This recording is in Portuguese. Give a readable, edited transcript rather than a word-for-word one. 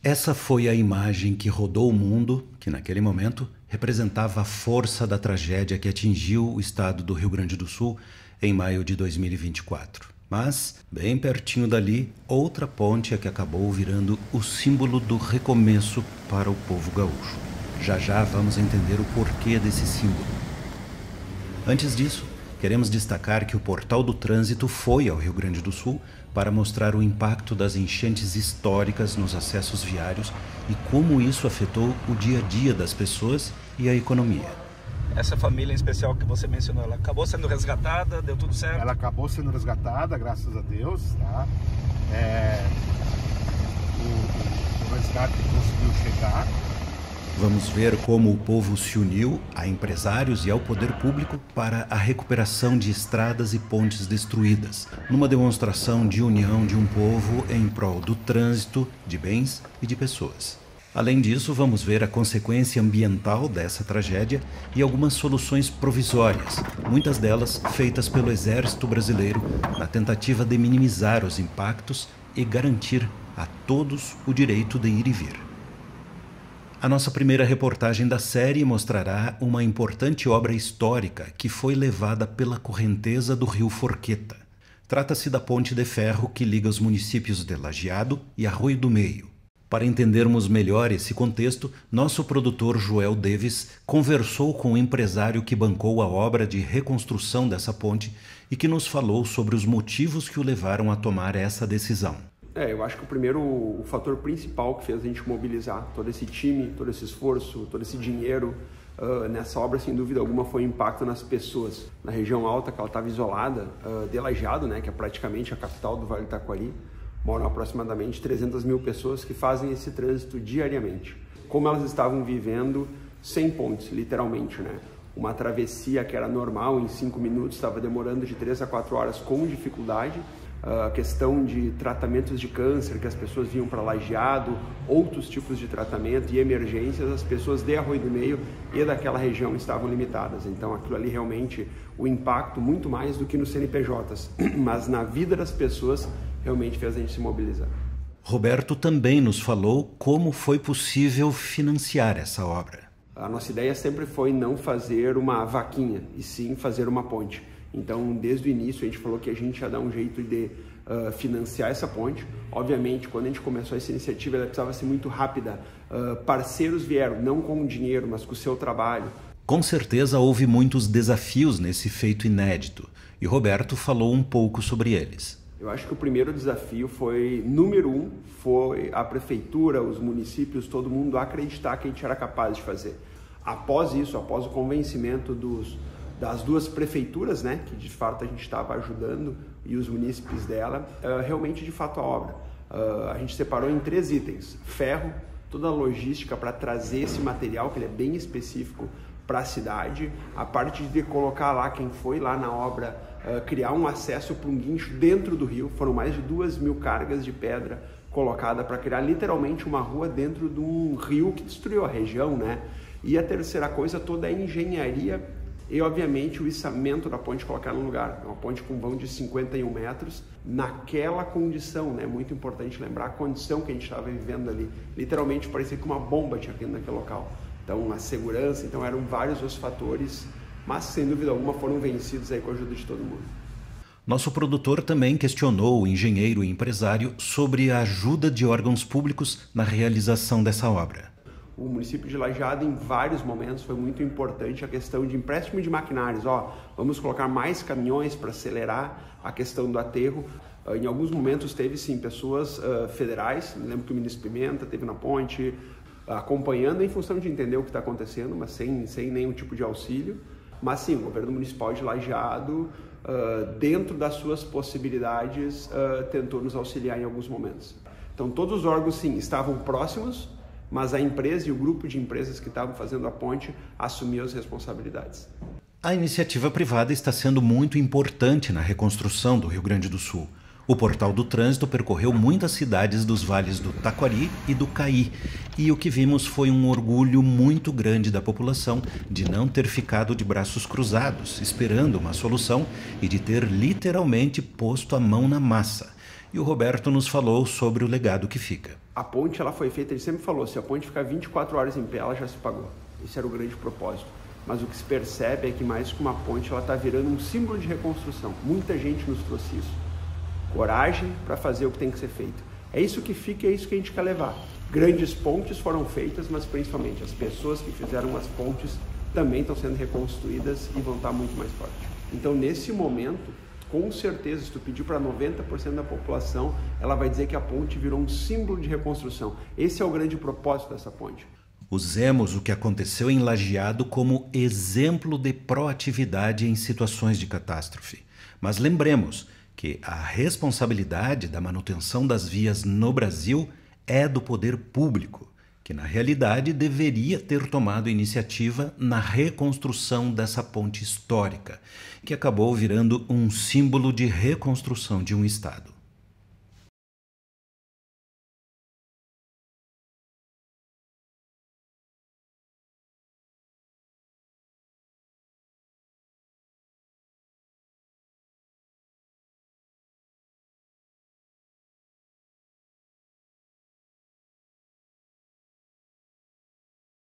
Essa foi a imagem que rodou o mundo, que naquele momento representava a força da tragédia que atingiu o estado do Rio Grande do Sul em maio de 2024. Mas, bem pertinho dali, outra ponte é que acabou virando o símbolo do recomeço para o povo gaúcho. Já já vamos entender o porquê desse símbolo. Antes disso, queremos destacar que o Portal do Trânsito foi ao Rio Grande do Sul para mostrar o impacto das enchentes históricas nos acessos viários e como isso afetou o dia a dia das pessoas e a economia. Essa família em especial que você mencionou, ela acabou sendo resgatada, deu tudo certo? Ela acabou sendo resgatada, graças a Deus, tá? O resgate conseguiu chegar. Vamos ver como o povo se uniu a empresários e ao poder público para a recuperação de estradas e pontes destruídas, numa demonstração de união de um povo em prol do trânsito, de bens e de pessoas. Além disso, vamos ver a consequência ambiental dessa tragédia e algumas soluções provisórias, muitas delas feitas pelo Exército Brasileiro na tentativa de minimizar os impactos e garantir a todos o direito de ir e vir. A nossa primeira reportagem da série mostrará uma importante obra histórica que foi levada pela correnteza do rio Forqueta. Trata-se da ponte de ferro que liga os municípios de Lajeado e Arroio do Meio. Para entendermos melhor esse contexto, nosso produtor Joel Davis conversou com o empresário que bancou a obra de reconstrução dessa ponte e que nos falou sobre os motivos que o levaram a tomar essa decisão. Eu acho que o fator principal que fez a gente mobilizar todo esse time, todo esse esforço, todo esse dinheiro nessa obra, sem dúvida alguma, foi o impacto nas pessoas. Na região alta, que ela estava isolada, de Lajeado, né, que é praticamente a capital do Vale do Taquari, moram aproximadamente 300 mil pessoas que fazem esse trânsito diariamente. Como elas estavam vivendo sem pontes, literalmente, né? Uma travessia que era normal em 5 minutos estava demorando de 3 a 4 horas com dificuldade. A questão de tratamentos de câncer, que as pessoas vinham para Lajeado, outros tipos de tratamento e emergências, as pessoas de Arroio do Meio e daquela região estavam limitadas. Então aquilo ali realmente, o impacto muito mais do que nos CNPJs, mas na vida das pessoas realmente fez a gente se mobilizar. Roberto também nos falou como foi possível financiar essa obra. A nossa ideia sempre foi não fazer uma vaquinha, e sim fazer uma ponte. Então, desde o início, a gente falou que a gente ia dar um jeito de financiar essa ponte. Obviamente, quando a gente começou essa iniciativa, ela precisava ser muito rápida. Parceiros vieram, não com o dinheiro, mas com o seu trabalho. Com certeza houve muitos desafios nesse feito inédito, e Roberto falou um pouco sobre eles. Eu acho que o primeiro desafio foi, número 1, foi a prefeitura, os municípios, todo mundo acreditar que a gente era capaz de fazer. Após isso, após o convencimento das duas prefeituras, né, que de fato a gente estava ajudando, e os munícipes dela, realmente de fato a obra. A gente separou em 3 itens: ferro, toda a logística para trazer esse material, que ele é bem específico para a cidade, a parte de colocar lá, quem foi lá na obra, criar um acesso para um guincho dentro do rio. Foram mais de 2.000 cargas de pedra colocada para criar literalmente uma rua dentro de um rio que destruiu a região, né? E a terceira coisa, toda a engenharia e, obviamente, o içamento da ponte, colocar no lugar. Uma ponte com vão de 51 metros, naquela condição, né? Muito importante lembrar a condição que a gente estava vivendo ali. Literalmente parecia que uma bomba tinha vindo naquele local. Então, a segurança, então eram vários os fatores, mas sem dúvida alguma foram vencidos aí com a ajuda de todo mundo. Nosso produtor também questionou o engenheiro e empresário sobre a ajuda de órgãos públicos na realização dessa obra. O município de Lajeado, em vários momentos, foi muito importante a questão de empréstimo de maquinários. Vamos colocar mais caminhões para acelerar a questão do aterro. Em alguns momentos teve, sim, pessoas federais. Me lembro que o ministro Pimenta teve na ponte, acompanhando em função de entender o que está acontecendo, mas sem nenhum tipo de auxílio. Mas sim, o governo municipal de Lajeado, dentro das suas possibilidades, tentou nos auxiliar em alguns momentos. Então todos os órgãos, sim, estavam próximos, mas a empresa e o grupo de empresas que estavam fazendo a ponte assumiu as responsabilidades. A iniciativa privada está sendo muito importante na reconstrução do Rio Grande do Sul. O Portal do Trânsito percorreu muitas cidades dos vales do Taquari e do Caí, e o que vimos foi um orgulho muito grande da população de não ter ficado de braços cruzados, esperando uma solução, e de ter literalmente posto a mão na massa. E o Roberto nos falou sobre o legado que fica. A ponte ela foi feita, ele sempre falou, se a ponte ficar 24 horas em pé, ela já se pagou. Esse era o grande propósito. Mas o que se percebe é que mais que uma ponte, ela está virando um símbolo de reconstrução. Muita gente nos trouxe isso. Coragem para fazer o que tem que ser feito. É isso que fica, é isso que a gente quer levar. Grandes pontes foram feitas, mas principalmente as pessoas que fizeram as pontes também estão sendo reconstruídas e vão estar muito mais fortes. Então, nesse momento, com certeza, se tu pedir para 90% da população, ela vai dizer que a ponte virou um símbolo de reconstrução. Esse é o grande propósito dessa ponte. Usemos o que aconteceu em Lajeado como exemplo de proatividade em situações de catástrofe. Mas lembremos que a responsabilidade da manutenção das vias no Brasil é do poder público, que na realidade deveria ter tomado iniciativa na reconstrução dessa ponte histórica, que acabou virando um símbolo de reconstrução de um estado.